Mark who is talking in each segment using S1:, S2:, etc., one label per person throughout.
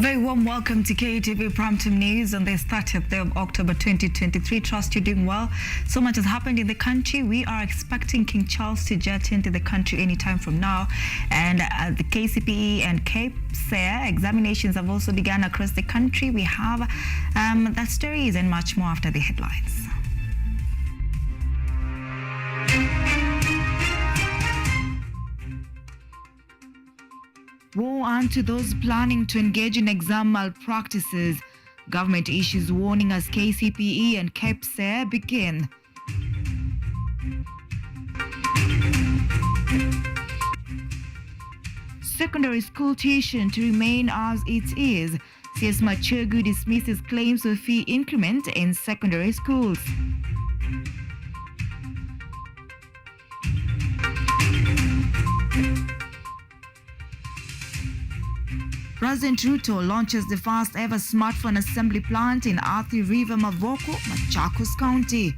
S1: very warm welcome to Kutv Primetime News on the 30th day of October 2023. Trust you're doing well. So much has happened in the country. We are expecting King Charles to jet into the country anytime from now. And the KCPE and KPSEA examinations have also begun across the country. We have that stories and much more after the headlines. Woe unto those planning to engage in exam malpractices. Government issues warning as KCPE and KPSEA begin. Secondary school tuition to remain as it is. CS Machogu dismisses claims of fee increment in secondary schools. President Ruto launches the first ever smartphone assembly plant in Athi River, Mavoko, Machakos County.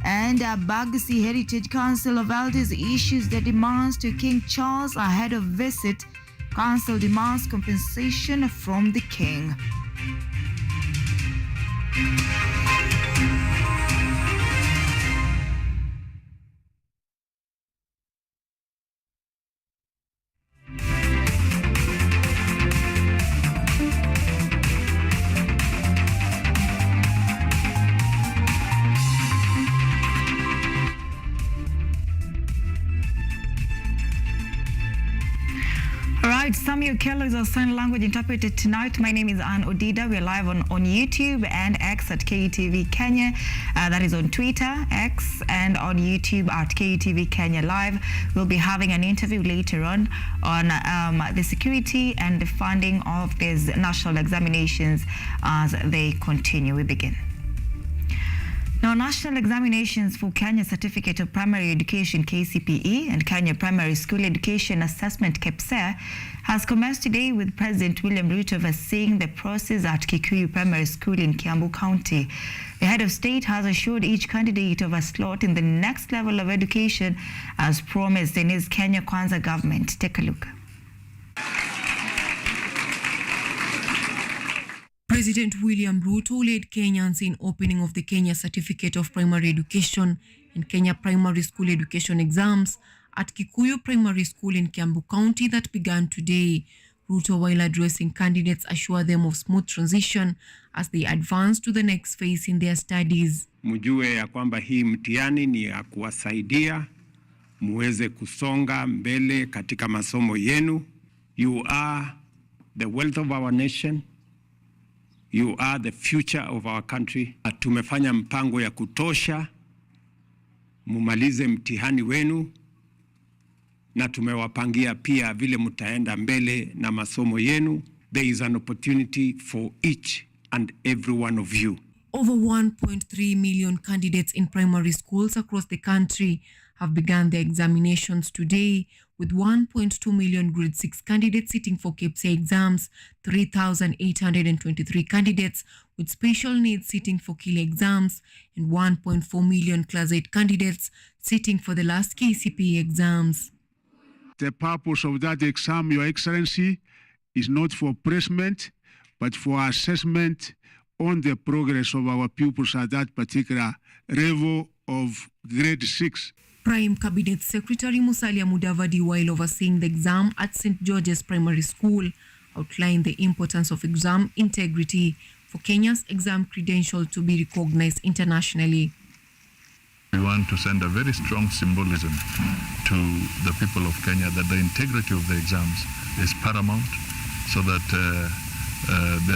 S1: And Bagasi Heritage Council of Elders issues their demands to King Charles ahead of visit. Council demands compensation from the king. Samuel Kello is our sign language interpreter tonight. My name is Anne Odida. We're live on YouTube and X at KTV Kenya. That is on Twitter, X, and on YouTube at KTV Kenya Live. We'll be having an interview later on the security and the funding of these national examinations as they continue. We begin. Now, national examinations for Kenya Certificate of Primary Education KCPE and Kenya Primary School Education Assessment KPSEA has commenced today, with President William Ruto overseeing the process at Kikuyu Primary School in Kiambu County. The head of state has assured each candidate of a slot in the next level of education as promised in his Kenya Kwanza government. Take a look.
S2: President William Ruto led Kenyans in opening of the Kenya Certificate of Primary Education and Kenya Primary School Education exams at Kikuyu Primary School in Kiambu County that began today. Ruto, while addressing candidates, assured them of smooth transition as they advance to the next phase in their studies.
S3: Mjue ya kwamba hii mtihani ni ya kuwasaidia muweze kusonga mbele katika masomo yenu. You are the wealth of our nation. You are the future of our country. Tumefanya mpango ya kutosha mumalize mtihani wenu, na tumewapangia pia vile mtaenda mbele na masomo yenu. There is an opportunity for each and every one of you.
S2: Over 1.3 million candidates in primary schools across the country have begun their examinations today, with 1.2 million grade 6 candidates sitting for KPSEA exams, 3,823 candidates with special needs sitting for KILE exams, and 1.4 million class 8 candidates sitting for the last KCPE exams.
S4: The purpose of that exam, Your Excellency, is not for placement, but for assessment on the progress of our pupils at that particular level of grade 6.
S2: Prime Cabinet Secretary Musalia Mudavadi, while overseeing the exam at St. George's Primary School, outlined the importance of exam integrity for Kenya's exam credential to be recognized internationally.
S5: We want to send a very strong symbolism to the people of Kenya that the integrity of the exams is paramount, so that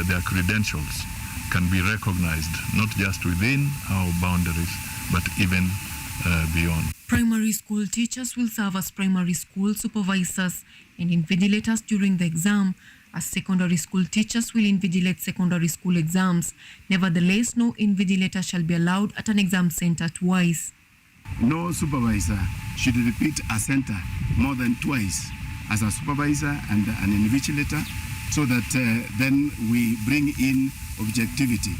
S5: their credentials can be recognized not just within our boundaries, but even beyond.
S2: Primary school teachers will serve as primary school supervisors and invigilators during the exam, as secondary school teachers will invigilate secondary school exams. Nevertheless, no invigilator shall be allowed at an exam center twice.
S6: No supervisor should repeat a center more than twice as a supervisor and an invigilator, so that then we bring in objectivity.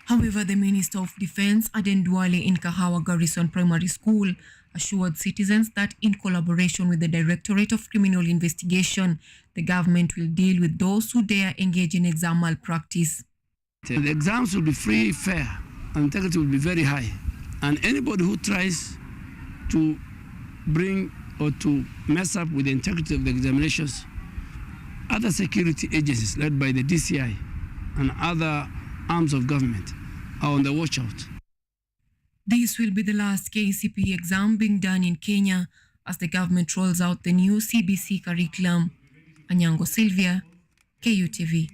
S2: However, the Minister of Defense, Aden Duale, in Kahawa Garrison Primary School, assured citizens that in collaboration with the Directorate of Criminal Investigation, the government will deal with those who dare engage in exam malpractice.
S7: The exams will be free, fair, and integrity will be very high. And anybody who tries to bring or to mess up with the integrity of the examinations, other security agencies led by the DCI and other arms of government are on the watch out.
S2: This will be the last KCPE exam being done in Kenya as the government rolls out the new CBC curriculum. Anyango Sylvia, KUTV.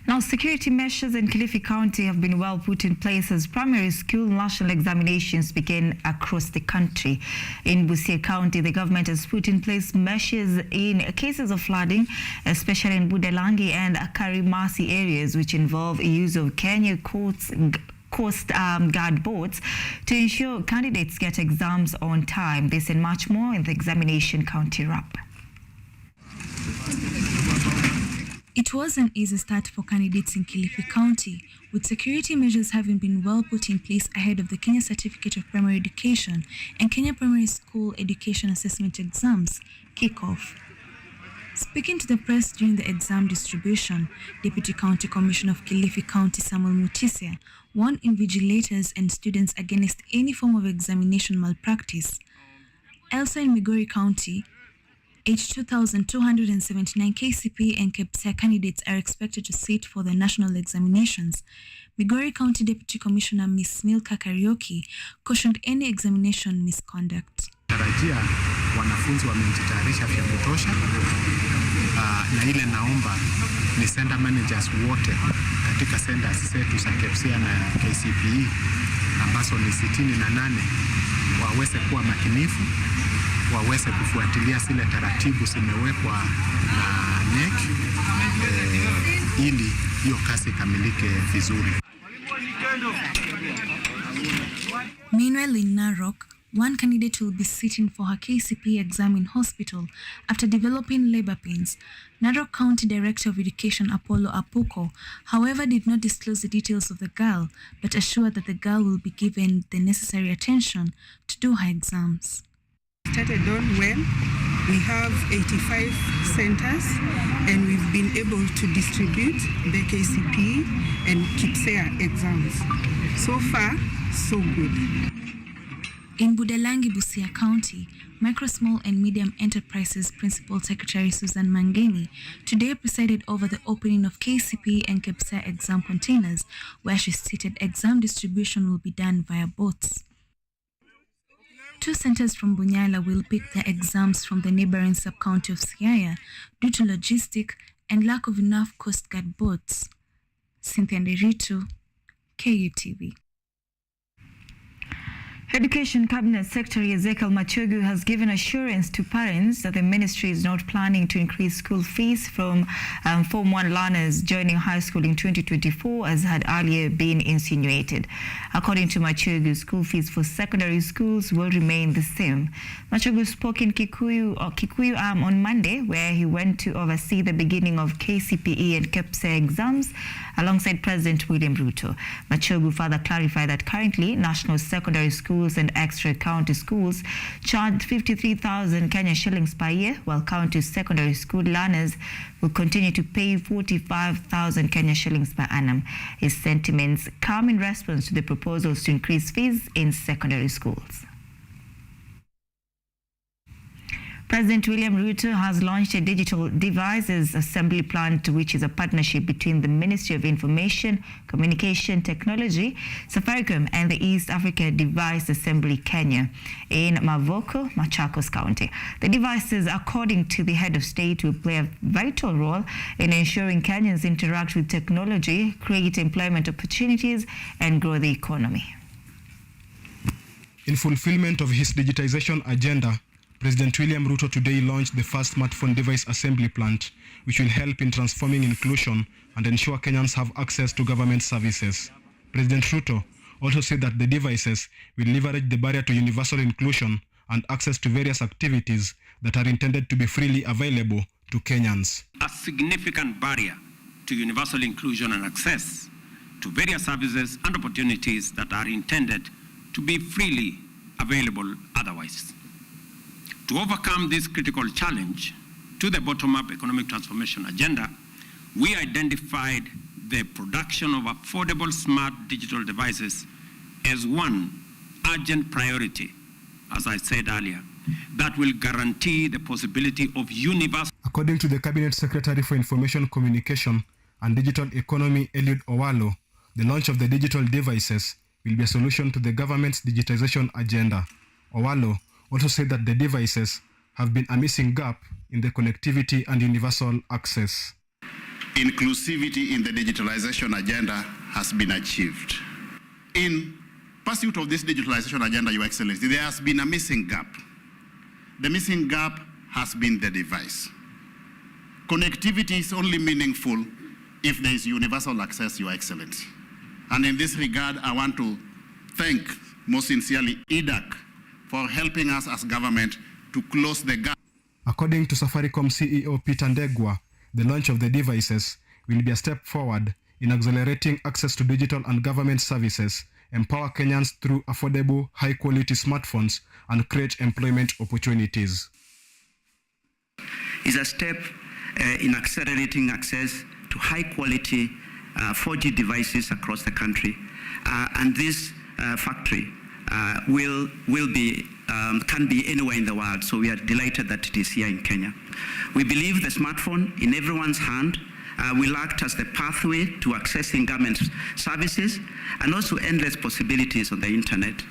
S1: Now, security measures in Kilifi County have been well put in place as primary school national examinations begin across the country. In Busia County, the government has put in place measures in cases of flooding, especially in Budalangi and Karimasi areas, which involve use of Kenya Coast Guard boats to ensure candidates get exams on time. This and much more in the Examination County Wrap.
S8: It was an easy start for candidates in Kilifi County, with security measures having been well put in place ahead of the Kenya Certificate of Primary Education and Kenya Primary School Education Assessment exams kick-off. Speaking to the press during the exam distribution, Deputy County Commissioner of Kilifi County Samuel Mutisia warned invigilators and students against any form of examination malpractice. Also in Migori County, 82,279 KCPE and KPSEA candidates are expected to sit for the national examinations. Migori County Deputy Commissioner Ms. Milka Karaoke cautioned any examination misconduct.
S9: Tarajia wanafunzi wamejitayarisha vya kutosha, na ile naomba ni center managers wote katika centers zetu za KPSEA na KCPE ambazo ni 68 waweze kuwa makinifu, waweze kufuatilia zile taratibu zimewekwa na NEC ili hiyo kazi ikamilike vizuri.
S8: Meanwhile, in Narok, one candidate will be sitting for her KCPE exam in hospital after developing labor pains. Narok County Director of Education Apollo Apuko, however, did not disclose the details of the girl, but assured that the girl will be given the necessary attention to do her exams.
S10: Started on well. We have 85 centers and we've been able to distribute the KCPE and KPSEA exams. So far, so good.
S8: In Budalangi, Busia County, Micro, Small and Medium Enterprises Principal Secretary Susan Mangeni today presided over the opening of KCPE and KPSEA exam containers, where she stated exam distribution will be done via boats. 2 centers from Bunyala will pick their exams from the neighboring sub-county of Siaya due to logistic and lack of enough Coast Guard boats. Cynthia Nderitu, KUTV.
S1: Education Cabinet Secretary Ezekiel Machogu has given assurance to parents that the ministry is not planning to increase school fees from Form 1 learners joining high school in 2024 as had earlier been insinuated. According to Machogu, school fees for secondary schools will remain the same. Machogu spoke in Kikuyu on Monday, where he went to oversee the beginning of KCPE and KPSEA exams alongside President William Ruto. Machogu further clarified that currently national secondary schools and extra county schools charge 53,000 Kenya shillings per year, while county secondary school learners will continue to pay 45,000 Kenya shillings per annum. His sentiments come in response to the proposals to increase fees in secondary schools. President William Ruto has launched a digital devices assembly plant, which is a partnership between the Ministry of Information, Communication Technology, Safaricom, and the East Africa Device Assembly Kenya in Mavoko, Machakos County. The devices, according to the head of state, will play a vital role in ensuring Kenyans interact with technology, create employment opportunities, and grow the economy.
S11: In fulfillment of his digitization agenda, President William Ruto today launched the first smartphone device assembly plant, which will help in transforming inclusion and ensure Kenyans have access to government services. President Ruto also said that the devices will leverage the barrier to universal inclusion and access to various activities that are intended to be freely available to Kenyans.
S3: A significant barrier to universal inclusion and access to various services and opportunities that are intended to be freely available otherwise. To overcome this critical challenge to the bottom-up economic transformation agenda, we identified the production of affordable smart digital devices as one urgent priority, as I said earlier, that will guarantee the possibility of universal.
S11: According to the Cabinet Secretary for Information Communication and Digital Economy, Eliud Owalo, the launch of the digital devices will be a solution to the government's digitization agenda. Owalo also said that the devices have been a missing gap in the connectivity and universal access.
S12: Inclusivity in the digitalization agenda has been achieved. In pursuit of this digitalization agenda, Your Excellency, there has been a missing gap. The missing gap has been the device. Connectivity is only meaningful if there is universal access, Your Excellency. And in this regard, I want to thank most sincerely EDAC for helping us as government to close the gap.
S11: According to Safaricom CEO Peter Ndegwa, the launch of the devices will be a step forward in accelerating access to digital and government services, empower Kenyans through affordable, high-quality smartphones, and create employment opportunities.
S13: Is a step in accelerating access to high-quality 4G devices across the country, and this factory will be can be anywhere in the world. So we are delighted that it is here in Kenya. We believe the smartphone in everyone's hand will act as the pathway to accessing government services and also endless possibilities on the internet.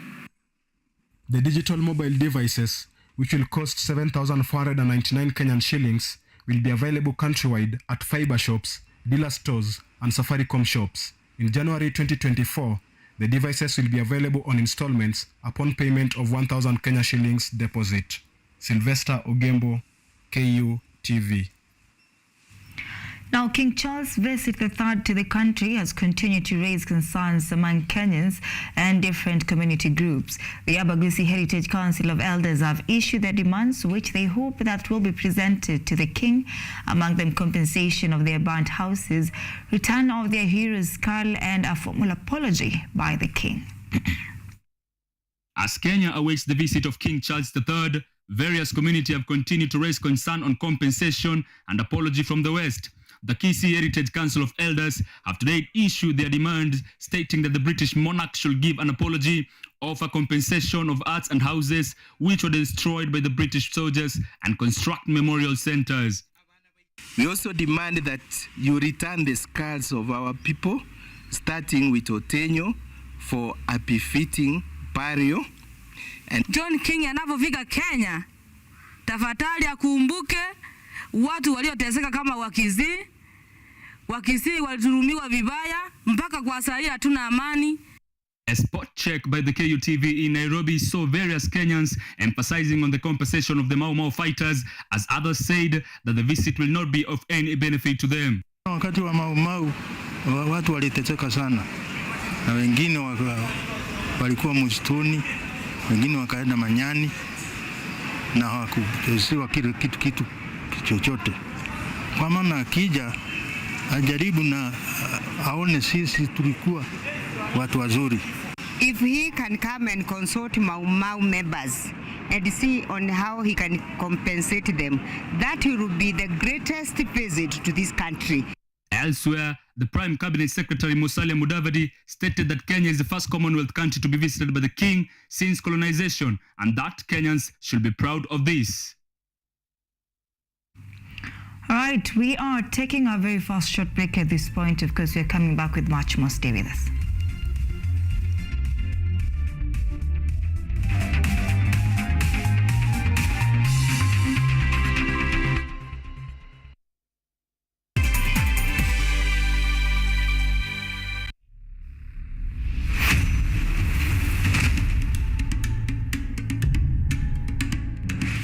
S11: The digital mobile devices, which will cost 7,499 Kenyan shillings, will be available countrywide at fiber shops, dealer stores, and Safaricom shops. In January 2024, the devices will be available on installments upon payment of 1,000 Kenya shillings deposit. Sylvester Ogembo, KU TV.
S1: Now, King Charles' visit III to the country has continued to raise concerns among Kenyans and different community groups. The Abagusi Heritage Council of Elders have issued their demands, which they hope that will be presented to the king, among them compensation of their burnt houses, return of their hero's skull, and a formal apology by the king.
S14: As Kenya awaits the visit of King Charles III, various communities have continued to raise concern on compensation and apology from the West. The Kisii Heritage Council of Elders have today issued their demands, stating that the British monarch should give an apology, offer compensation of arts and houses which were destroyed by the British soldiers, and construct memorial centers.
S15: We also demand that you return the skulls of our people, starting with Otenyo, for a befitting burial. And
S16: John King anapofika Kenya, tafadhali akumbuke watu walioteseka kama Wakisii waliturumiwa vibaya mpaka kwa sasa hatuna amani.
S14: A spot check by the KUTV in Nairobi saw various Kenyans emphasizing on the compensation of the Mau Mau fighters, as others said that the visit will not be of any benefit to them.
S17: Wakati wa Mau Mau watu waliteseka sana, na wengine walikuwa msituni, wengine wakaenda manyani na hawakupewa kitu chochote. Kwa maana akija ajaribu na aone sisi tulikuwa watu wazuri.
S18: If he can come and consult Mau Mau members and see on how he can compensate them, that will be the greatest visit to this country.
S14: Elsewhere, the Prime Cabinet Secretary Musalia Mudavadi stated that Kenya is the first Commonwealth country to be visited by the king since colonization, and that Kenyans should be proud of this.
S1: All right, we are taking a very fast short break at this point. Of course, we are coming back with much more. Stay with us.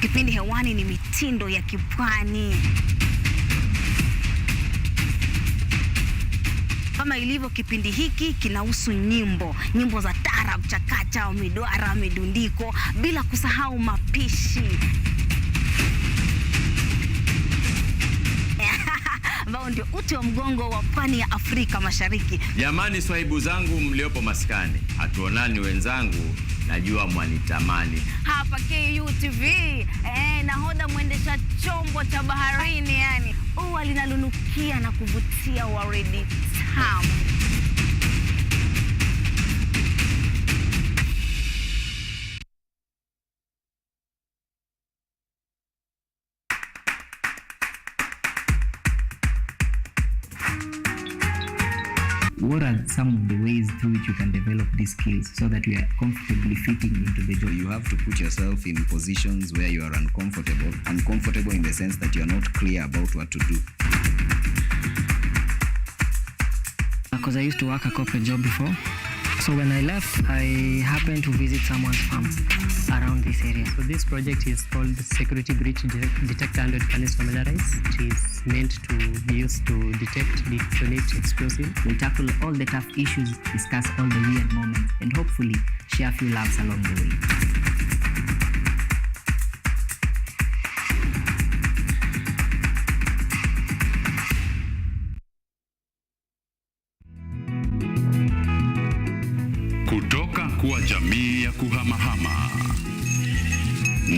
S19: Kipindi hewani ni mitindo ya kipwani. Kama ilivyo kipindi hiki kinahusu nyimbo za taarab, chakacha, midwara, midundiko, bila kusahau mapishi. Ambao ndio uti wa mgongo wa pwani ya Afrika Mashariki.
S20: Jamani, swahibu zangu mliopo maskani, hatuonani wenzangu, najua mwanitamani.
S19: Hapa KUTV, nahodha mwendesha chombo cha baharini, yani ua linalunukia na kuvutia waridi tamu.
S21: What are some of the ways through which you can develop these skills so that you are comfortably fitting into the job?
S22: You have to put yourself in positions where you are uncomfortable. Uncomfortable in the sense that you are not clear about what to do.
S23: Because I used to work a corporate job before. So when I left, I happened to visit someone's farm around this area.
S24: So this project is called Security Breach Detector and Can Familiarize. It is meant to be used to detect, detonate explosive.
S21: We'll tackle all the tough issues, discuss all the weird moments, and hopefully share a few laughs along the way.
S25: Kutoka kuwa jamii ya kuhamahama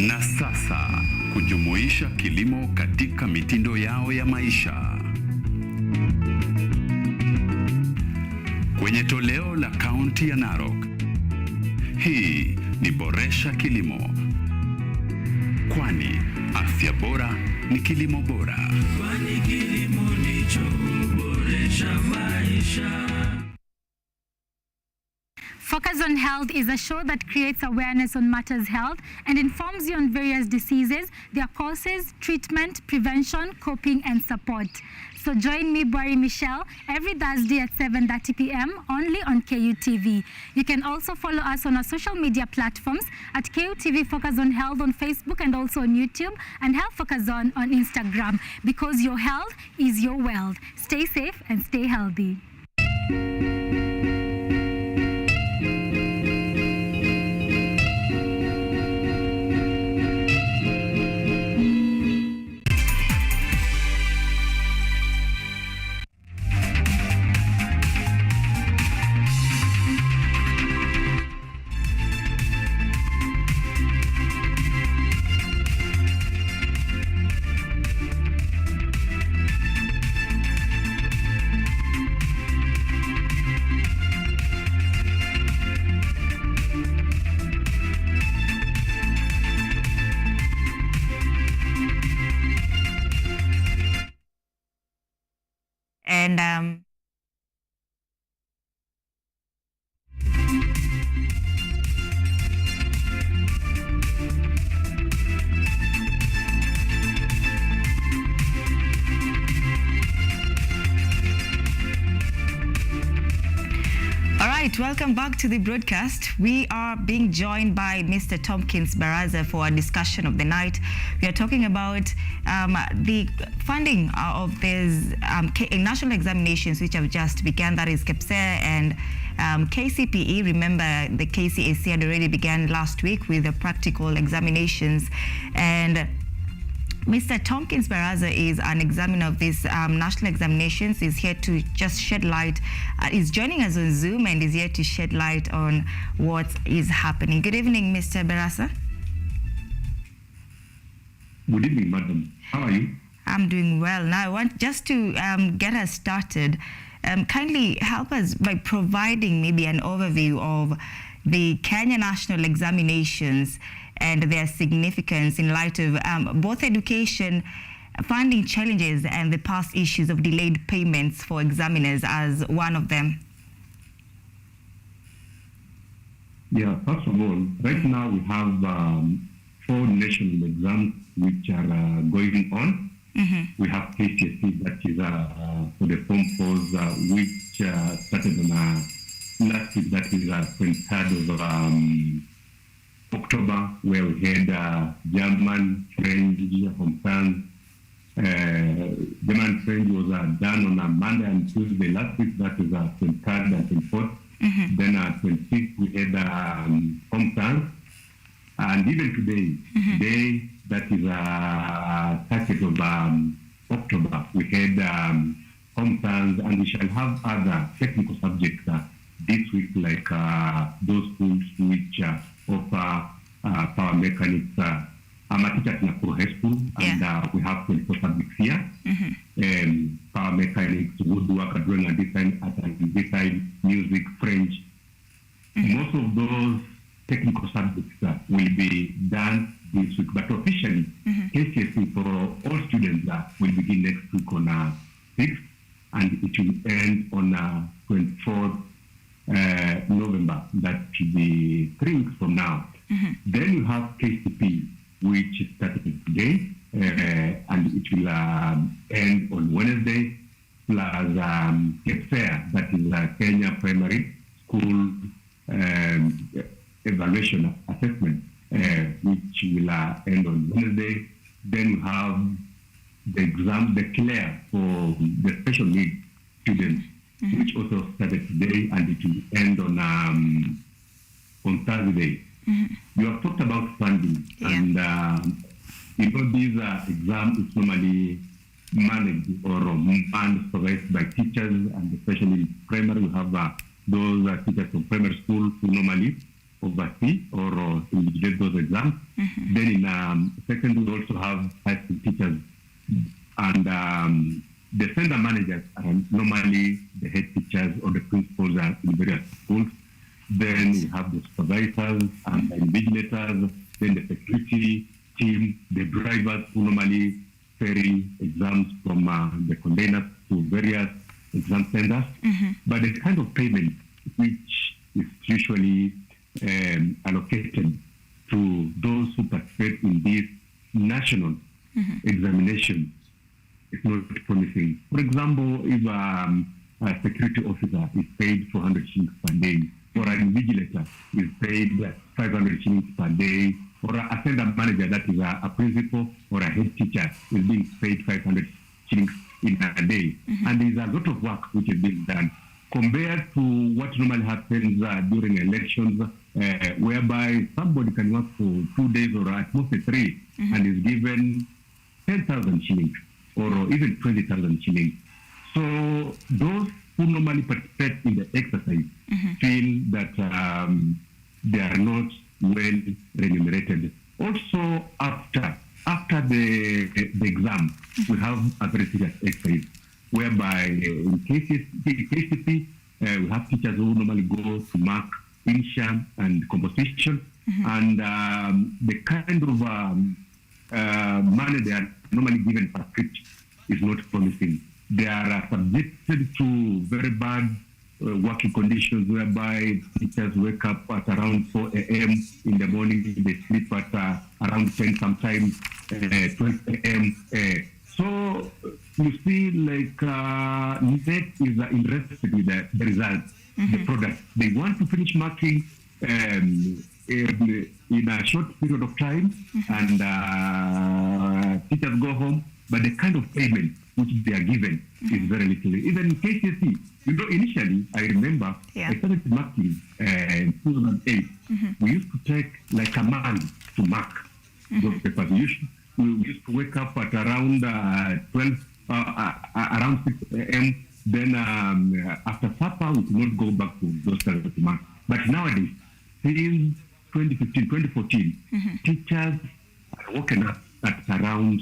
S25: na sasa kujumuisha kilimo katika mitindo yao ya maisha. Kwenye toleo la kaunti ya Narok, hii ni Boresha Kilimo, kwani afya bora ni kilimo bora.
S26: Kwani kilimo ndicho huboresha maisha.
S27: Focus on Health is a show that creates awareness on matters health and informs you on various diseases, their causes, treatment, prevention, coping, and support. So join me, Boari Michelle, every Thursday at 7:30 p.m. only on KUTV. You can also follow us on our social media platforms at KUTV Focus on Health on Facebook and also on YouTube, and Health Focus on Instagram, because your health is your wealth. Stay safe and stay healthy.
S1: And all right, welcome back to the broadcast. We are being joined by Mr. Tompkins Baraza for a discussion of the night. We are talking about the funding of these national examinations which have just begun, that is KPSEA and KCPE. Remember, the KCAC had already began last week with the practical examinations, and Mr. Tompkins Baraza is an examiner of these national examinations. Is here to just shed light. Is joining us on Zoom and is here to shed light on what is happening. Good evening, Mr. Baraza.
S28: Good evening, madam. How are you?
S1: I'm doing well. Now, I want just to get us started. Kindly help us by providing maybe an overview of the Kenya national examinations and their significance in light of both education funding challenges and the past issues of delayed payments for examiners as one of them.
S28: Yeah, first of all, right now we have 4 national exams which are going on. We have KCSE, that is for the Form 4s, which started on last week, that is 23rd of October, where we had German, French, home science. German, French was done on a Monday and Tuesday last week, that is 23rd and 24th. Then 26th we had home science. And even today, that is 30th of October, we had home science, and we shall have other technical subjects this week, like those schools which offer power mechanics. I'm a teacher in Nakuru High School, and we have 24 subjects here. Power mechanics, woodwork, drawing and design, art and design, music, French. Most of those technical subjects will be done this week, but officially, KCSE for all students will begin next week on 6th, and it will end on 24th November. That should be 3 weeks from now. Then you have KCP, which started today, and it will end on Wednesday, plus KEPFAIR, that is Kenya Primary School Evaluation Assessment, which will end on Wednesday. Then you have the exam, the CLARE for the special needs students, which also started today, and it will end on Thursday. You have talked about funding, and these exams is normally managed or supervised by teachers, and especially in primary, we have those teachers from primary school who normally oversee or invigilate those exams. Then in secondary, we also have high school teachers, and the center managers are normally the head teachers or the principals in various schools. Then we have the supervisors and the invigilators, then the security team, the drivers who normally ferry exams from the containers to various exam centers. But the kind of payment which is usually allocated to those who participate in this national examination is not promising. For example, if a security officer is paid 400 shillings per day, or an invigilator is paid 500 shillings per day, or a center manager, that is a principal or a head teacher, is being paid 500 shillings in a day. And there is a lot of work which is being done compared to what normally happens during elections, whereby somebody can work for 2 days or at most 3 and is given 10,000 shillings or even 20,000 shillings. So those who normally participate in the exercise feel that they are not well remunerated. Also, after the exam, we have a very serious exercise, whereby in KCP, we have teachers who normally go to mark Insha and composition, and the kind of money they are normally given per script is not promising. They are subjected to very bad working conditions, whereby teachers wake up at around 4 a.m. in the morning, they sleep at around 10, sometimes 12 a.m. So you see, like, NET is interested with the results, the product. They want to finish marking in a short period of time, and teachers go home, but the kind of payment which they are given is very little. Even in KCSE, initially, I remember, I started marking in 2008. We used to take like a month to mark those papers. We used to wake up at around around 6 a.m. Then after supper, we could not go back to those types of marks. But nowadays, since 2015, 2014, teachers are woken up at around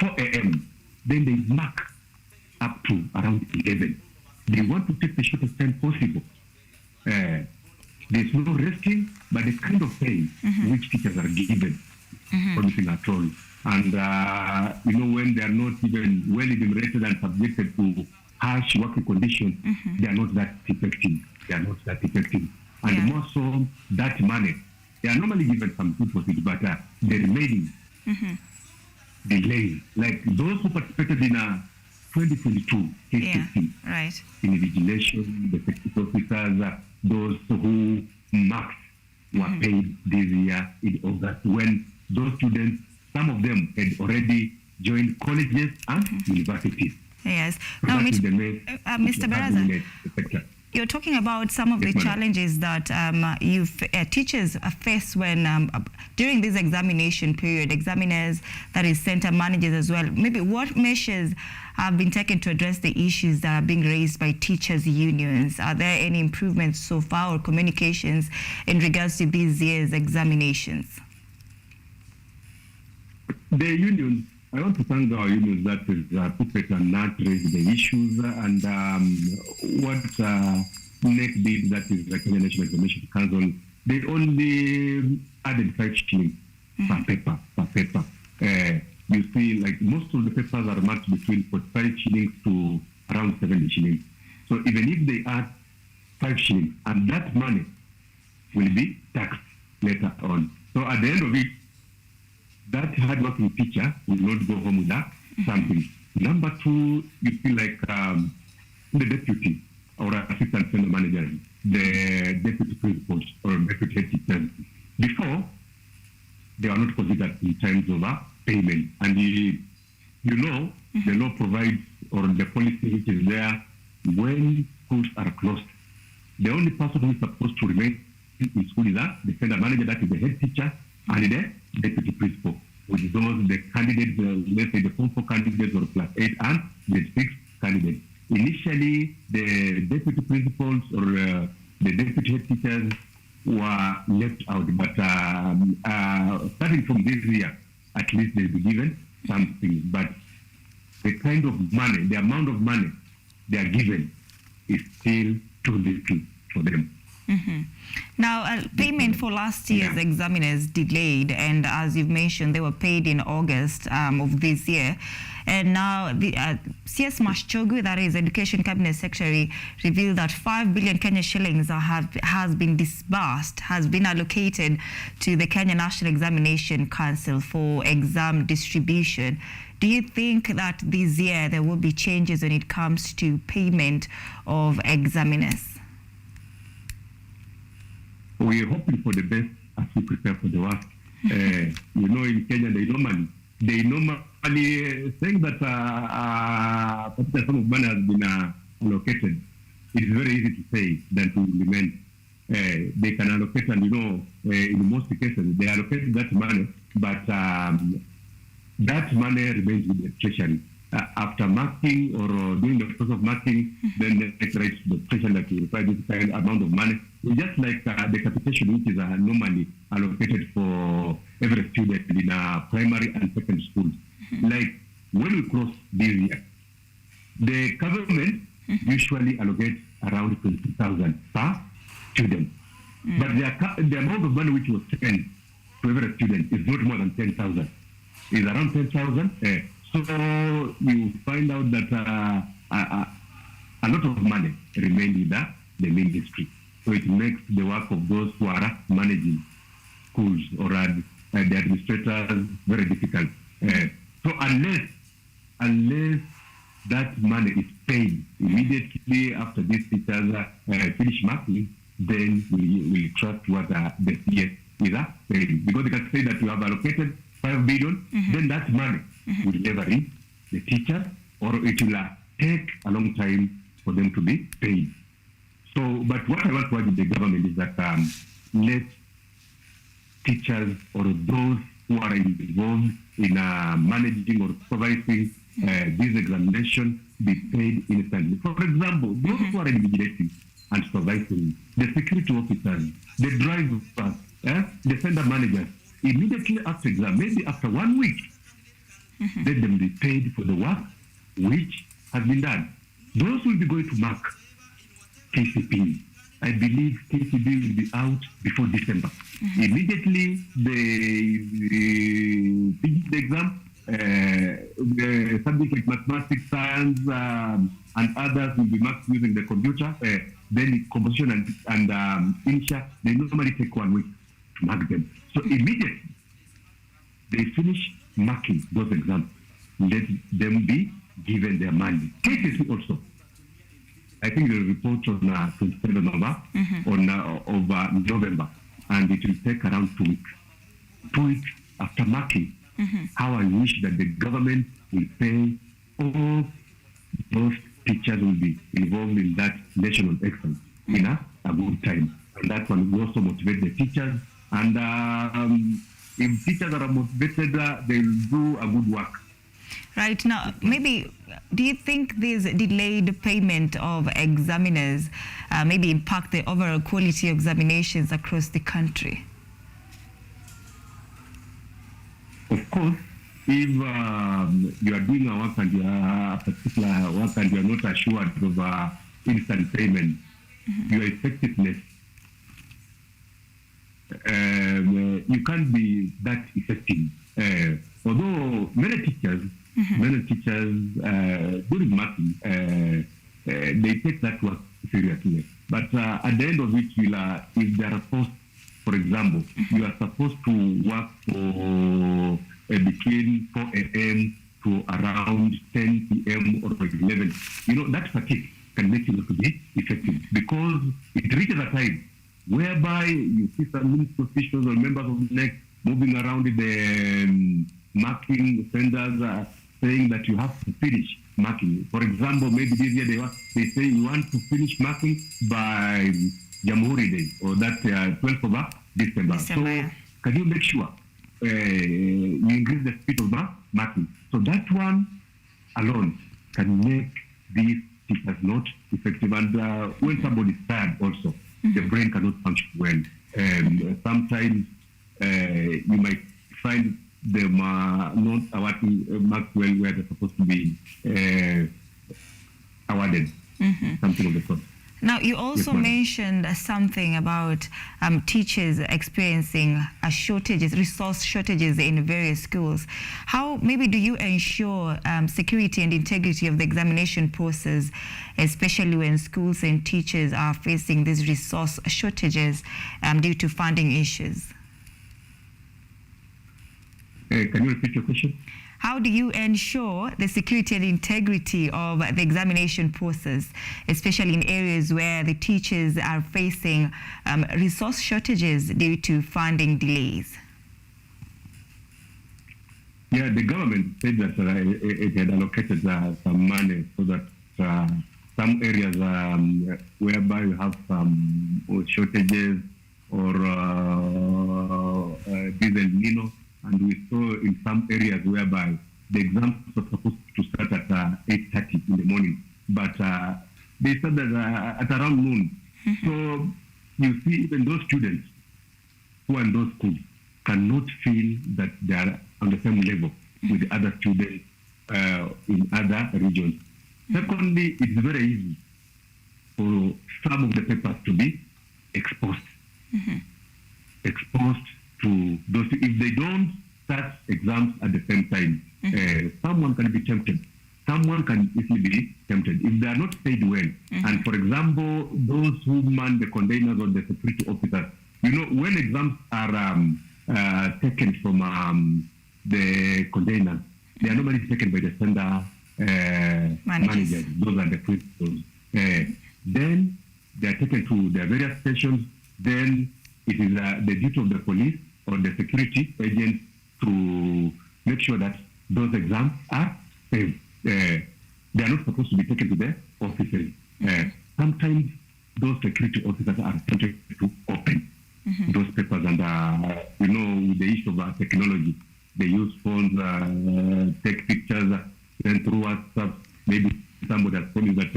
S28: 4 a.m. Then they mark up to around 11. They want to take the shortest time possible. There's no resting, but the kind of pay which teachers are given promising at all. And when they are not even well remunerated and subjected to harsh working conditions, they are not that effective. And more so, that money, they are normally given some good profit, but the remaining delay, like those who participated in 2022 KCP, in invigilation, the security officers, those who marked were paid this year in August, when those students, some of them had already joined colleges and universities.
S1: Yes. Now, Mr. Baraza. You're talking about some of the challenges that teachers face when during this examination period, examiners, that is center managers as well. Maybe what measures have been taken to address the issues that are being raised by teachers' unions? Are there any improvements so far or communications in regards to this year's examinations?
S28: The unions, I want to thank our unions that is put and not raise the issues, and what NEC did, that is the Kenya National Examination Council, they only added 5 shillings per paper. You see, like most of the papers are marked between 45 shillings to around 70 shillings. So even if they add 5 shillings, and that money will be taxed later on. So at the end of it, that hardworking teacher will not go home with that something. Number 2, you feel like the deputy or assistant center manager, the deputy principals or deputy head teachers, before they are not considered in terms of payment. And the law provides, or the policy which is there, when schools are closed, the only person who is supposed to remain in school is the center manager, that is the head teacher, and the deputy principal, with those the candidates, let's say the Form 4 candidates or Class 8 and the 6 candidates. Initially, the deputy principals or the deputy head teachers were left out, but starting from this year, at least they'll be given something. But the kind of money, the amount of money they are given is still too little for them.
S1: Now, payment for last year's examiners delayed, and as you've mentioned, they were paid in August of this year. And now, CS Mashchogu, that is Education Cabinet Secretary, revealed that 5 billion Kenya shillings has been disbursed, has been allocated to the Kenya National Examination Council for exam distribution. Do you think that this year there will be changes when it comes to payment of examiners?
S28: We are hoping for the best as we prepare for the worst. In Kenya, they normally saying that a particular sum of money has been allocated. It is very easy to say than to implement. They can allocate, and in most cases, they allocate that money, but that money remains with the treasury. After marking or doing the process of marking, then they write to the treasury that you require this kind of amount of money. It's just like the capitation, which is normally allocated for every student in primary and secondary schools. Like when we cross this year, the government usually allocates around 20,000 per student. But the amount of money which was spent to every student is not more than 10,000. It's around 10,000. So you find out that a lot of money remained with the ministry. So it makes the work of those who are managing schools or the administrators very difficult. So unless that money is paid immediately after these teachers finish marking, then we trust what the CS is paying. Because they can say that you have allocated 5 billion, then that money will never reach the teacher, or it will take a long time for them to be paid. So, but what I want to urge the government is that let teachers or those who are involved in managing or supervising this examination be paid instantly. For example, those who are invigilating and supervising, the security officers, the drivers, the center managers, immediately after exam, maybe after 1 week, let them be paid for the work which has been done. Those will be going to mark KCP. I believe KCP will be out before December. Immediately they finish the exam, the subject like mathematics, science, and others will be marked using the computer. Then composition and finisher, they normally take 1 week to mark them. So immediately they finish marking those exams, let them be given their money. KCC also, I think the report on 27th of November, and it will take around 2 weeks. 2 weeks after marking, how I wish that the government will pay all those teachers will be involved in that national excellence in a good time. And that one will also motivate the teachers. And if teachers are motivated, they will do a good work.
S1: Right. Now, maybe, do you think this delayed payment of examiners maybe impact the overall quality of examinations across the country?
S28: Of course, if you are doing a work and you are a particular work and you are not assured of instant payment, your effectiveness, you can't be that effective. Although many teachers during marking, they take that work seriously. But at the end of it, if they are forced, for example, you are supposed to work for between 4 a.m. to around 10 p.m. or 11. That fatigue can make you not to be effective because it reaches a time whereby you see some ministry officials or members of the NEC moving around the marking centers saying that you have to finish marking. For example, maybe this year they say you want to finish marking by Jamhuri Day or that 12th of December. So can you make sure you increase the speed of marking? So that one alone can make these teachers not effective. And when somebody is tired also, the brain cannot function well. Sometimes you might find them not awarding marks well where they're supposed to be awarded. Something of the sort.
S1: Now, you also mentioned something about teachers experiencing resource shortages in various schools. How maybe do you ensure security and integrity of the examination process, especially when schools and teachers are facing these resource shortages due to funding issues?
S28: Can you repeat your question?
S1: How do you ensure the security and integrity of the examination process, especially in areas where the teachers are facing resource shortages due to funding delays?
S28: Yeah, the government said that it had allocated some money so that some areas whereby you have some shortages or diesel Nino. And we saw in some areas whereby the exams were supposed to start at 8:30 in the morning, but they started at around noon. So you see, even those students who are in those schools cannot feel that they are on the same level with the other students in other regions. Secondly, it's very easy for some of the papers to be exposed. Exposed to those. If they don't start exams at the same time, someone can be tempted. Someone can easily be tempted if they are not paid well. And for example, those who man the containers or the security officers, when exams are taken from the containers, they are normally taken by the center managers. Those are the principals. Then they are taken to their various stations. Then it is the duty of the police or the security agents to make sure that those exams are safe. They are not supposed to be taken to the offices. Sometimes those security officers are tempted to open those papers, and with the issue of technology, they use phones, take pictures, then through WhatsApp. Maybe somebody has told you that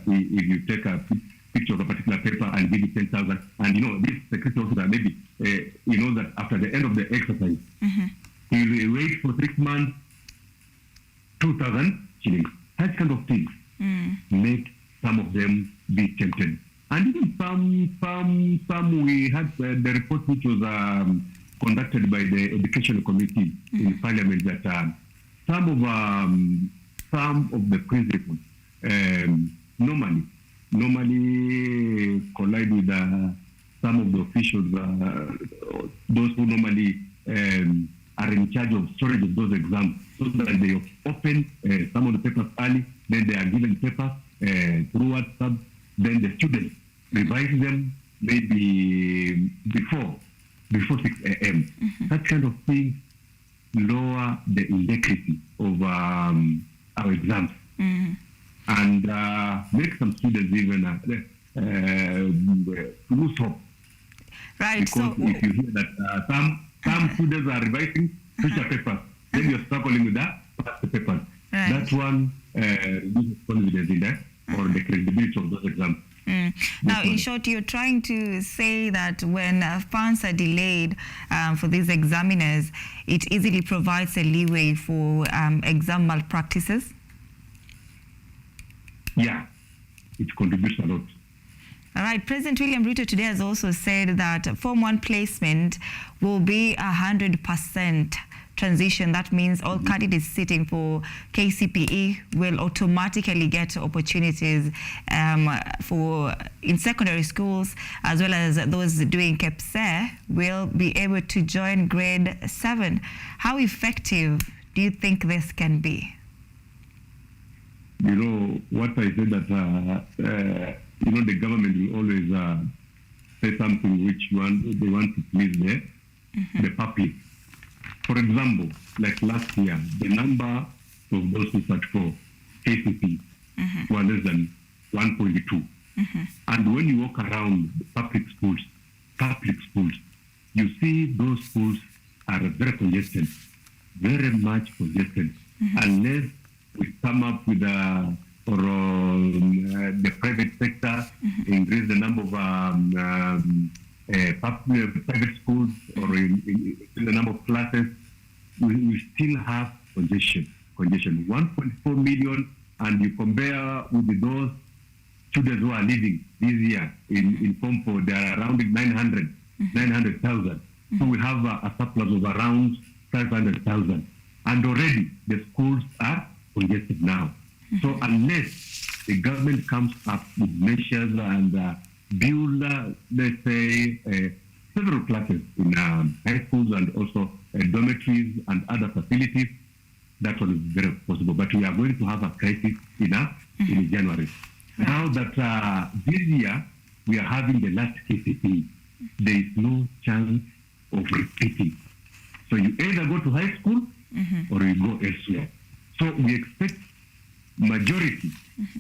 S28: if you take a picture of a particular paper and give it 10,000, and this security officer maybe that after the end of the exercise, he will wait for 6 months, 2,000 shillings. That kind of things make some of them be tempted. And even some we had the report which was conducted by the Education Committee in Parliament that some of the principals normally collide with some of the officials, those who normally are in charge of storage of those exams, so that they open some of the papers early, then they are given papers through WhatsApp, then the students revise them maybe before 6 a.m. That kind of thing lower the integrity of our exams. and make some students even lose hope.
S1: Right.
S28: Because if you hear that some students are revising future papers, then you're struggling with that past papers.
S1: Right.
S28: That one reduces confidence in that or the credibility of those exams.
S1: Now, in short, you're trying to say that when funds are delayed for these examiners, it easily provides a leeway for exam malpractices?
S28: Yeah, it contributes a lot.
S1: All right. President William Ruto today has also said that Form 1 placement will be 100% transition. That means all candidates sitting for KCPE will automatically get opportunities in secondary schools, as well as those doing KEPSE will be able to join grade 7. How effective do you think this can be?
S28: You know, what I said that, the government will always say something which they want to please the public. For example, like last year, the number of those who searched for KCP were less than 1.2. And when you walk around public schools, you see those schools are very congested, very much congested, unless we come up with the private sector, increase the number of private schools or in the number of classes, we still have congestion. 1.4 million, and you compare with those students who are leaving this year in Form 4, they are around 900,000. So we have a surplus of around 500,000. And already the schools are congested now. So unless the government comes up with measures and build, let's say, several classes in high schools and also dormitories and other facilities, that one is very possible. But we are going to have a crisis in January. Right. Now that this year we are having the last KCP, there is no chance of repeating. So you either go to high school or you go elsewhere. So we expect majority,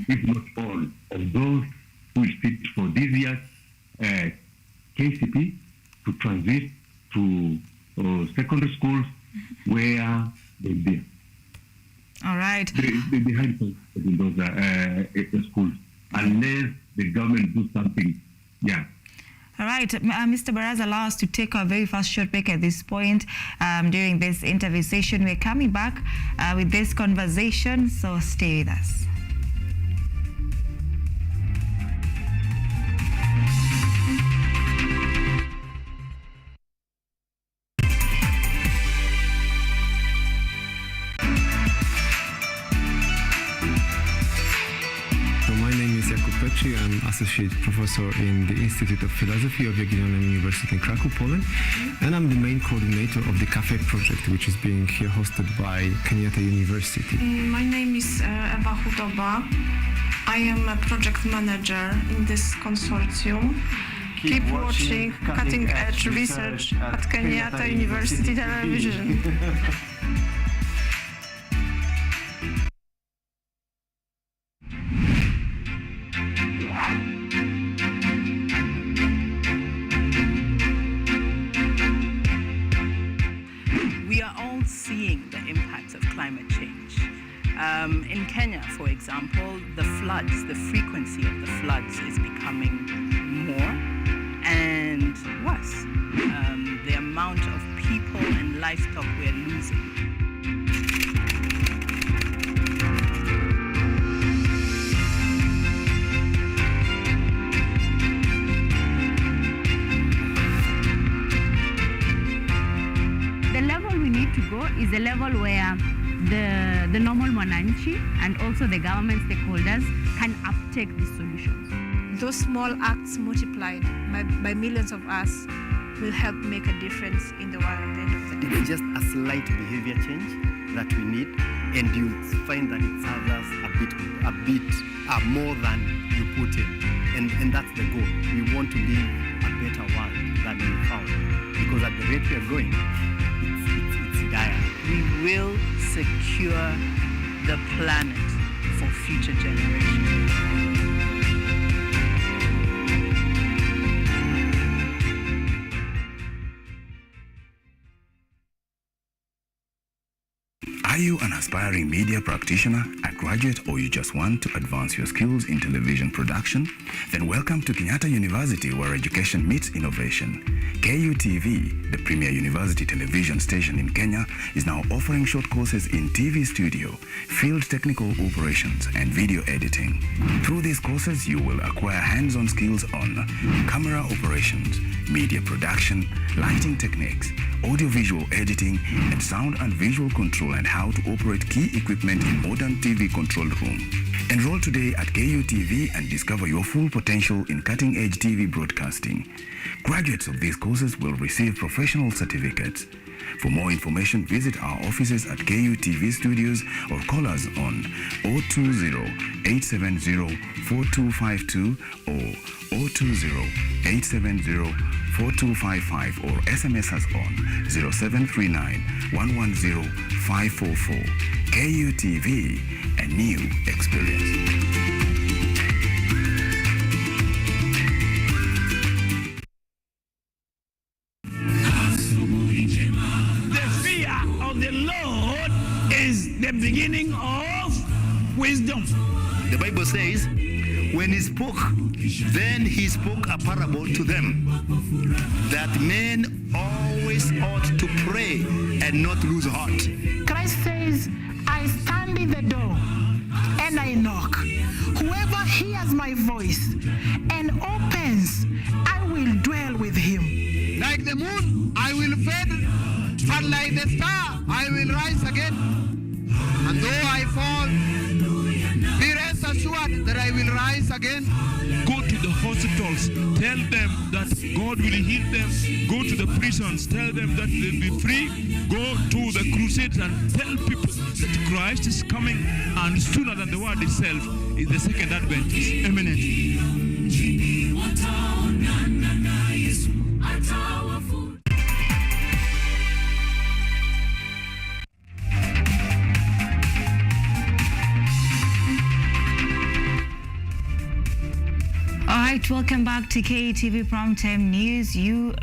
S28: if not all, of those who will sit for this year's KCP to transit to secondary schools where they'll be.
S1: All right.
S28: They behind in those schools, unless the government do something. Yeah.
S1: All right, Mr. Baraza, allow us to take our very first short break at this point during this interview session. We're coming back with this conversation, so stay with us.
S2: I'm Associate Professor in the Institute of Philosophy of Jagiellonian University in Krakow, Poland, and I'm the main coordinator of the Cafe project, which is being here hosted by Kenyatta University.
S4: My name is Eva Hudoba. I am a project manager in this consortium. Keep watching cutting-edge research at Kenyatta University Television.
S5: In Kenya, for example, the frequency of the floods is becoming more and worse. The amount of people and livestock we're losing.
S18: The level we need to go is a level where the normal mwananchi and also the government stakeholders can uptake these solutions.
S4: Those small acts multiplied by millions of us will help make a difference in the world at the end of the day.
S6: It's just a slight behavior change that we need, and you find that it serves us a bit more than you put in. And that's the goal. We want to live a better world than we found. Because at the rate we are going, it's dire.
S5: We will secure the planet for future generations.
S25: Are you an aspiring media practitioner, a graduate, or you just want to advance your skills in television production? Then welcome to Kenyatta University, where education meets innovation. KUTV, the premier university television station in Kenya, is now offering short courses in TV studio, field technical operations, and video editing. Through these courses, you will acquire hands-on skills on camera operations, media production, lighting techniques, audiovisual editing, and sound and visual control, and how to operate key equipment in modern TV control room. Enroll today at KUTV and discover your full potential in cutting-edge TV broadcasting. Graduates of these courses will receive professional certificates. For more information, visit our offices at KUTV Studios or call us on 020-870-4252 or 020-870-4255 or SMS us on 0739-110-544. KUTV, a new experience.
S26: The beginning of wisdom.
S3: The Bible says, when he spoke, then he spoke a parable to them, that men always ought to pray and not lose heart.
S7: Christ says, I stand in the door and I knock. Whoever hears my voice and opens, I will dwell with him.
S3: Like the moon, I will fade, but like the star, I will rise again. And though I fall, be rest assured that I will rise again.
S8: Go to the hospitals, tell them that God will heal them. Go to the prisons, tell them that they'll be free. Go to the crusades and tell people that Christ is coming, and sooner than the word itself, is the second advent is imminent.
S1: All right, welcome back to KTV Primetime News. You're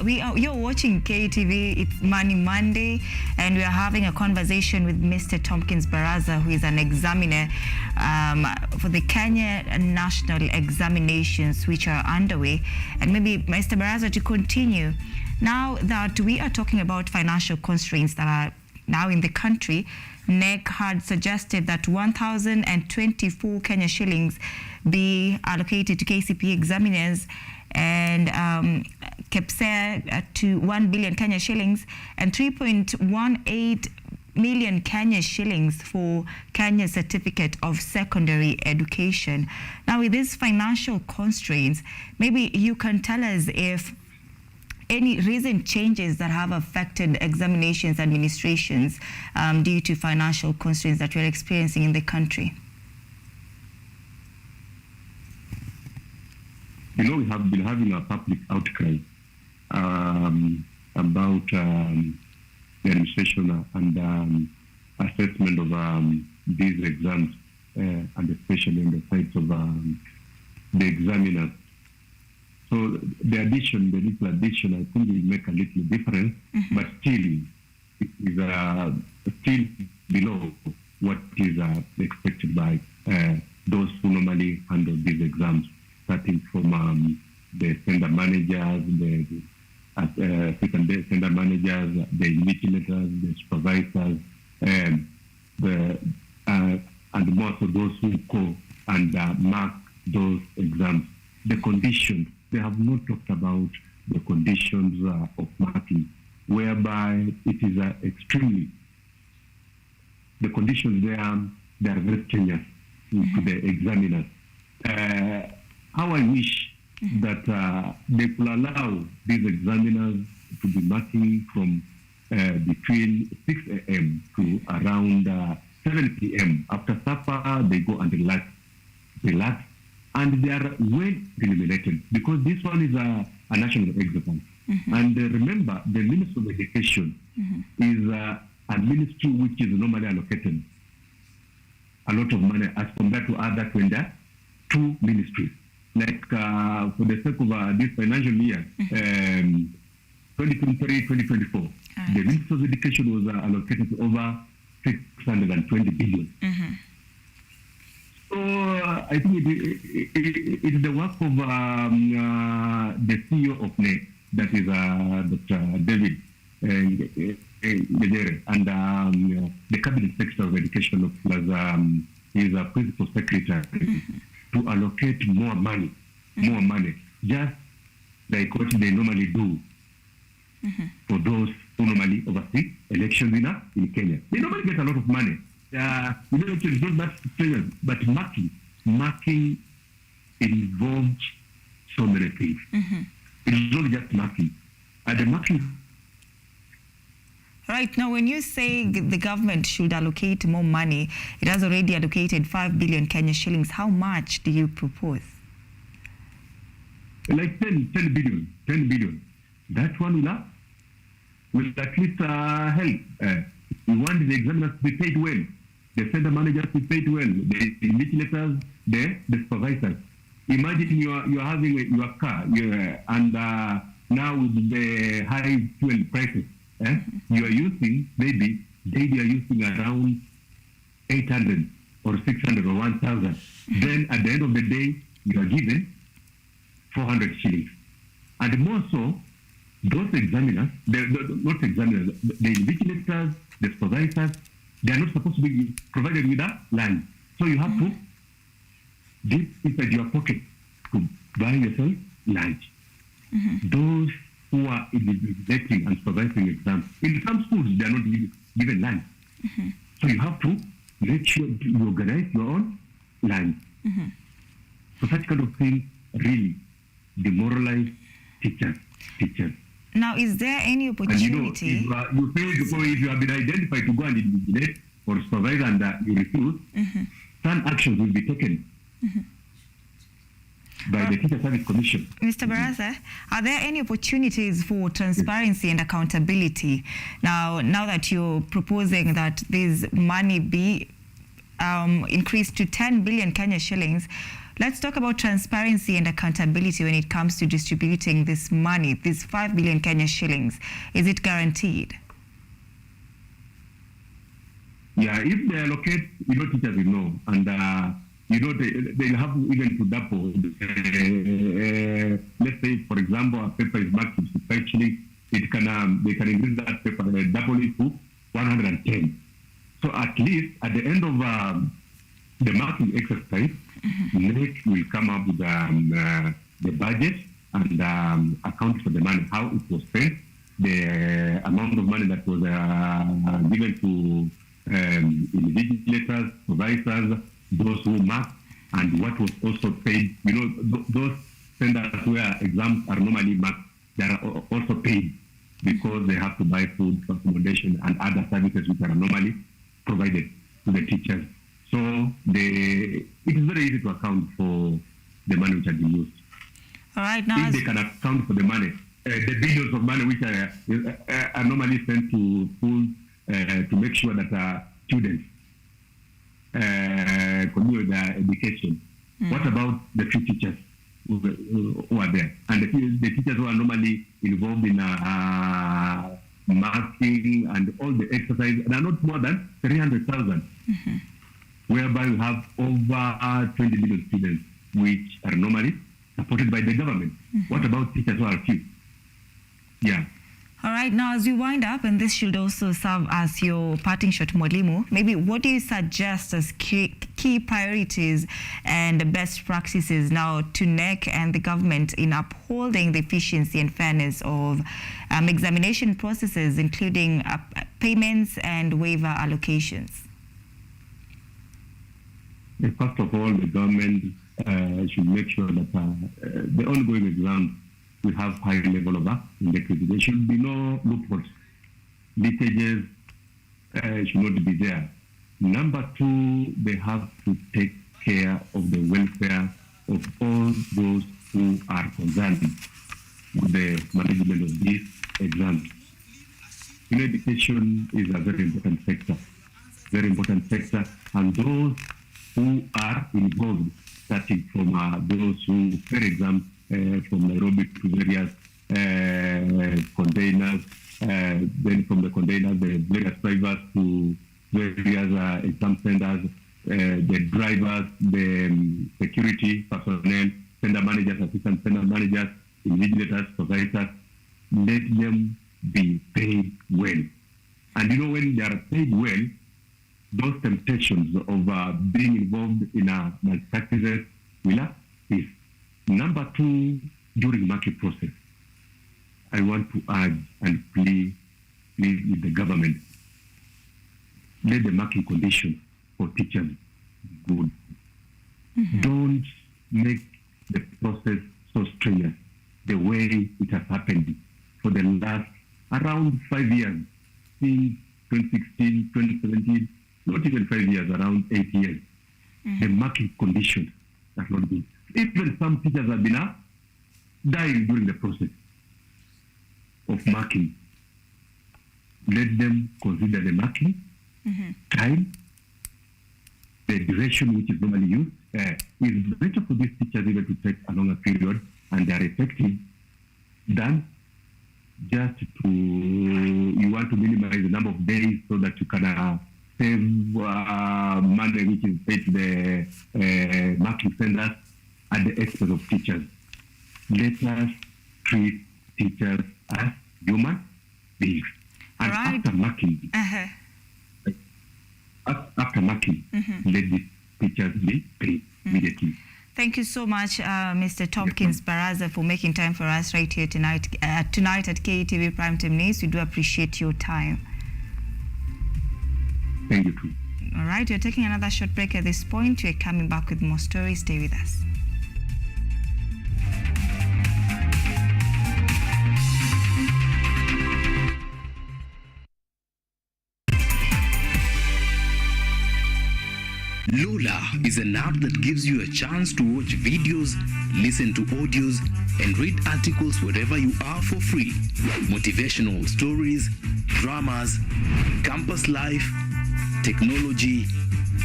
S1: watching KTV. It's Money Monday, and we are having a conversation with Mr. Tompkins Baraza, who is an examiner for the Kenya National Examinations, which are underway. And maybe, Mr. Baraza, to continue, now that we are talking about financial constraints that are now in the country, NEC had suggested that 1,024 Kenya shillings be allocated to KCPE examiners and KEPSEA to 1 billion Kenya shillings and 3.18 million Kenya shillings for Kenya Certificate of Secondary Education. Now, with these financial constraints, maybe you can tell us if any recent changes that have affected examinations administrations due to financial constraints that we're experiencing in the country.
S28: You know, we have been having a public outcry about the administration and assessment of these exams, and especially on the sides of the examiners. So the little addition, I think will make a little difference, but still it is still below what is expected by those who normally handle these exams, starting from the center managers, the assistant center managers, the invigilators, the supervisors, and most of those who go and mark those exams. The conditions, they have not talked about the conditions of marking, whereby it is extremely, the conditions there, they are very strenuous to the examiners. How I wish that they could allow these examiners to be marking from between 6 a.m. to around 7 p.m. After supper, they go and relax, and they are well eliminated because this one is a national exam. And remember, the Ministry of Education is a ministry which is normally allocated a lot of money as compared to other 22 ministries. Like for the sake of this financial year, 2023-2024, the Ministry of Education was allocated over 620 billion. So I think it is the work of the CEO of NEC, that is Dr. David Gejere, and the Cabinet Secretary of Education, plus his Principal Secretary, to allocate more money, just like what they normally do for those who normally oversee elections in Kenya. They normally get a lot of money. It's not that serious, but marking involves so many things. It's not just marking. The marking.
S1: Right, now when you say the government should allocate more money, it has already allocated 5 billion Kenya shillings. How much do you propose?
S28: Like 10 billion. That one will at least help. We want the examiners to be paid well, the center managers to be paid well, the invigilators, the supervisors. Imagine you are having your car, and now with the high fuel prices, you are using, maybe daily are using around 800 or 600 or 1,000. Then at the end of the day, you are given 400 shillings. And more so, those examiners, not examiners, the invigilators, the supervisors, they are not supposed to be provided with a lunch. So you have to dip inside your pocket to buy yourself lunch. Those who are invigilating and supervising exams, in some schools, they are not given lunch. So you have to make sure you organize your own lunch. So such kind of things really demoralize teachers.
S1: Now, is there any opportunity?
S28: And if you have been identified to go and invigilate or supervise and you refuse, some actions will be taken by the Teacher Service Commission.
S1: Mr. Barasa, are there any opportunities for transparency and accountability? Now that you're proposing that this money be increased to 10 billion Kenya shillings, let's talk about transparency and accountability when it comes to distributing this money, this 5 billion Kenya shillings. Is it guaranteed?
S28: Yeah, if they allocate, teachers will know. And, they'll have even to double. Let's say, for example, a paper is marked with 5 shillings. They can increase that paper, double it to 110. So at least at the end of the marking exercise, NEC will come up with the budget and account for the money, how it was spent, the amount of money that was given to invigilators, supervisors, those who mark, and what was also paid. Those centers where exams are normally marked, they are also paid because they have to buy food, accommodation, and other services which are normally provided to the teachers. So it is very easy to account for the money which has been used.
S1: All right, now
S28: if they can account for the money, the billions of money which are normally sent to schools to make sure that students continue with their education. What about the few teachers who are there? And the teachers who are normally involved in marking and all the exercise, they are not more than 300,000. Whereby we have over 20 million students, which are normally supported by the government. What about teachers who are few? Yeah.
S1: All right, now as we wind up, and this should also serve as your parting shot, Mwalimu, maybe what do you suggest as key priorities and best practices now to NEC and the government in upholding the efficiency and fairness of examination processes, including payments and waiver allocations?
S28: First of all, the government should make sure that the ongoing exams will have high level of integrity. There should be no loopholes. Leakages should not be there. Number two, they have to take care of the welfare of all those who are concerned with the management of these exams. Education is a very important sector, and those who are involved, starting from those who, for example, from Nairobi to various containers, then from the containers, the various drivers to various exam centers, the drivers, the security personnel, center managers, assistant center managers, invigilators, supervisors. Let them be paid well. And you know, when they are paid well, those temptations of being involved in a malpractices will cease. Number two, during marking process, I want to urge and plead with the government, let the marking conditions for teachers be good. Don't make the process so strenuous the way it has happened for the last around 5 years, since 2016, 2017, not even 5 years, around 8 years. The marking conditions are not good. Even some teachers have been dying during the process of marking. Let them consider the marking time, the duration which is normally used. Is better for these teachers even to take a longer period, and they are effective than just to, you want to minimize the number of days so that you can save money which is paid to the marking centers at the expense of teachers. Let us treat teachers as human beings. And after marking, after marking, let these teachers be paid immediately.
S1: Thank you so much, Mr. Tompkins Baraza, for making time for us right here tonight at KTV Primetime News. We do appreciate your time.
S28: Thank you too.
S1: All right, we're taking another short break at this point. We're coming back with more stories. Stay with us.
S9: Lola is an app that gives you a chance to watch videos, listen to audios, and read articles wherever you are for free. Motivational stories, dramas, campus life, technology,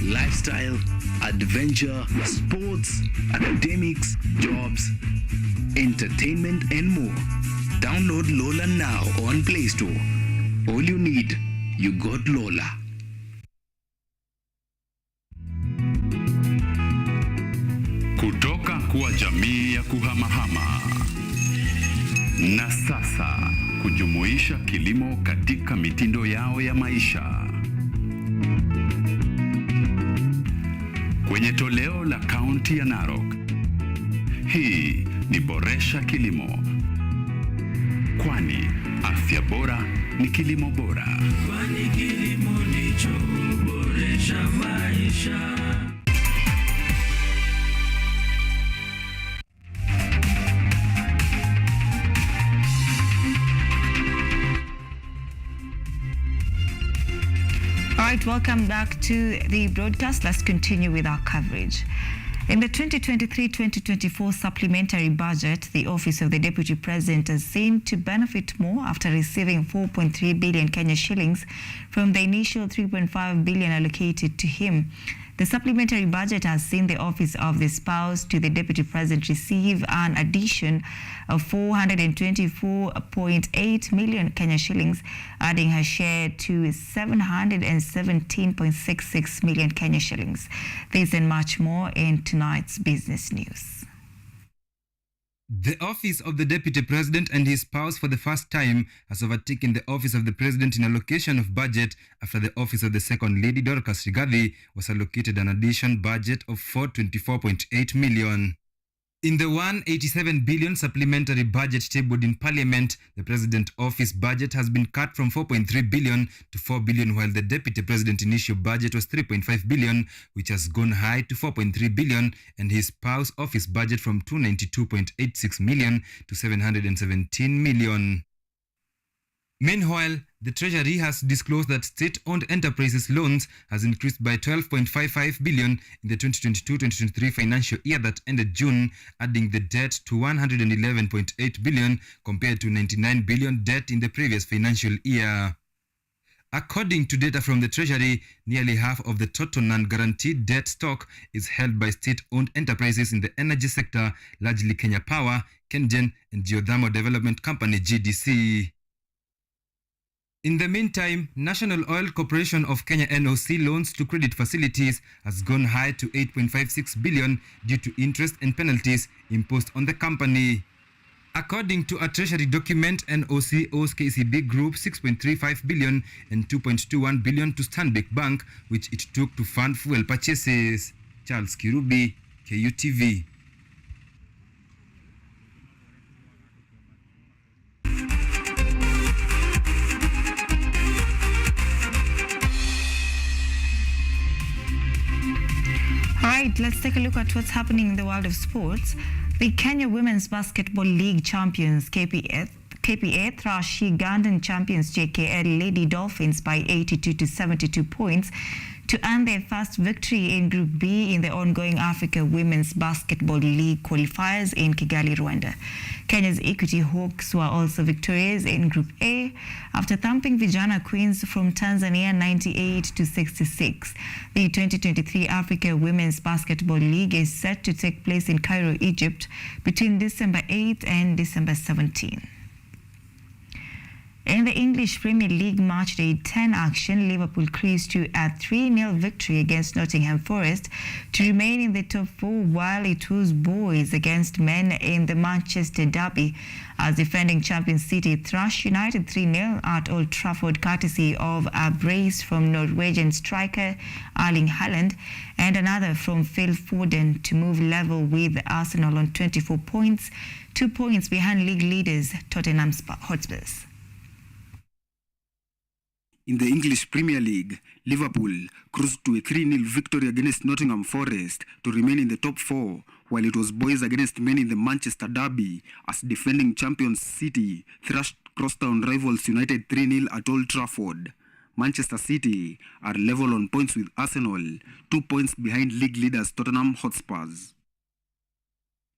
S9: lifestyle, adventure, sports, academics, jobs, entertainment, and more. Download Lola now on Play Store. All you need, you got Lola.
S10: Kutoka kuwa jamii ya kuhamahama na sasa kujumuisha kilimo katika mitindo yao ya maisha. Kwenye toleo la kaunti ya Narok, hii ni Boresha Kilimo, kwani afya bora ni kilimo bora.
S11: Kwani kilimo ndicho huboresha maisha.
S1: All right, welcome back to the broadcast. Let's continue with our coverage. In the 2023-2024 supplementary budget, the Office of the Deputy President is seen to benefit more after receiving 4.3 billion Kenya shillings from the initial 3.5 billion allocated to him. The supplementary budget has seen the Office of the Spouse to the Deputy President receive an addition of 424.8 million Kenya shillings, adding her share to 717.66 million Kenya shillings. This and much more in tonight's business news.
S12: The Office of the Deputy President and his spouse for the first time has overtaken the Office of the President in allocation of budget after the Office of the Second Lady, Dorcas Rigathi, was allocated an additional budget of 424.8 million. In the 187 billion supplementary budget tabled in Parliament, the President Office budget has been cut from 4.3 billion to 4 billion, while the Deputy President initial budget was 3.5 billion, which has gone high to 4.3 billion, and his spouse office budget from 292.86 million to 717 million. Meanwhile, the Treasury has disclosed that state-owned enterprises loans has increased by 12.55 billion in the 2022-2023 financial year that ended June, adding the debt to 111.8 billion compared to 99 billion debt in the previous financial year. According to data from the Treasury, nearly half of the total non-guaranteed debt stock is held by state-owned enterprises in the energy sector, largely Kenya Power, KenGen, and Geothermal Development Company GDC. In the meantime, National Oil Corporation of Kenya NOC loans to credit facilities has gone high to 8.56 billion due to interest and penalties imposed on the company. According to a Treasury document, NOC owes KCB Group 6.35 billion and 2.21 billion to Stanbic Bank, which it took to fund fuel purchases. Charles Kirubi, KUTV.
S1: All right, let's take a look at what's happening in the world of sports. The Kenya Women's Basketball League champions KPA thrashed Ugandan champions JKL Lady Dolphins by 82 to 72 points to earn their first victory in Group B in the ongoing Africa Women's Basketball League qualifiers in Kigali, Rwanda. Kenya's Equity Hawks were also victorious in Group A after thumping Vijana Queens from Tanzania 98 to 66. The 2023 Africa Women's Basketball League is set to take place in Cairo, Egypt between December 8 and December 17. In the English Premier League Match Day 10 action, Liverpool cruised to a 3-0 victory against Nottingham Forest to remain in the top 4, while it was boys against men in the Manchester derby as defending champion City thrashed United 3-0 at Old Trafford, courtesy of a brace from Norwegian striker Erling Haaland and another from Phil Foden to move level with Arsenal on 24 points, 2 points behind league leaders Tottenham Hotspurs.
S13: In the English Premier League, Liverpool cruised to a 3-0 victory against Nottingham Forest to remain in the top 4, while it was boys against men in the Manchester derby as defending champions City thrashed crosstown rivals United 3-0 at Old Trafford. Manchester City are level on points with Arsenal, 2 points behind league leaders Tottenham Hotspurs.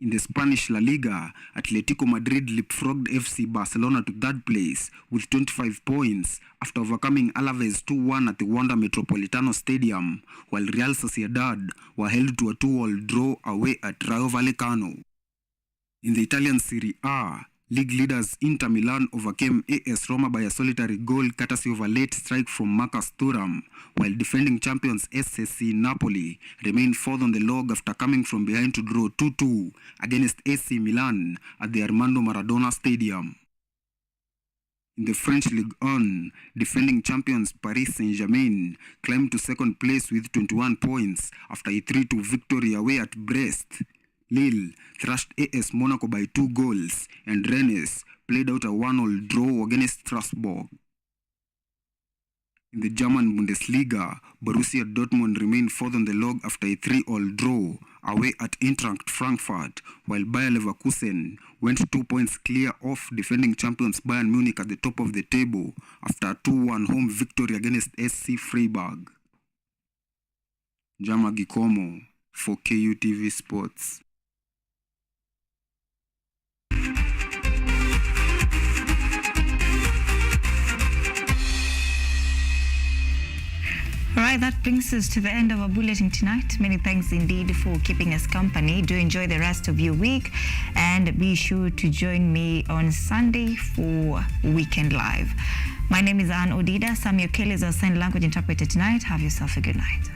S13: In the Spanish La Liga, Atletico Madrid leapfrogged FC Barcelona to third place with 25 points after overcoming Alaves 2-1 at the Wanda Metropolitano Stadium, while Real Sociedad were held to a 2-2 draw away at Rayo Vallecano. In the Italian Serie A, league leaders Inter Milan overcame AS Roma by a solitary goal courtesy of a late strike from Marcus Thuram, while defending champions SSC Napoli remained fourth on the log after coming from behind to draw 2-2 against AC Milan at the Armando Maradona Stadium. In the French Ligue 1, defending champions Paris Saint-Germain climbed to second place with 21 points after a 3-2 victory away at Brest. Lille thrashed AS Monaco by 2 goals, and Rennes played out a 1-1 draw against Strasbourg. In the German Bundesliga, Borussia Dortmund remained fourth on the log after a 3-3 draw away at Eintracht Frankfurt, while Bayer Leverkusen went 2 points clear off defending champions Bayern Munich at the top of the table after a 2-1 home victory against SC Freiburg. Jama Gikomo for KUTV Sports.
S1: All right, that brings us to the end of our bulletin tonight. Many thanks indeed for keeping us company. Do enjoy the rest of your week and be sure to join me on Sunday for Weekend Live. My name is Ann Odida. Samuel Kelly is our sign language interpreter tonight. Have yourself a good night.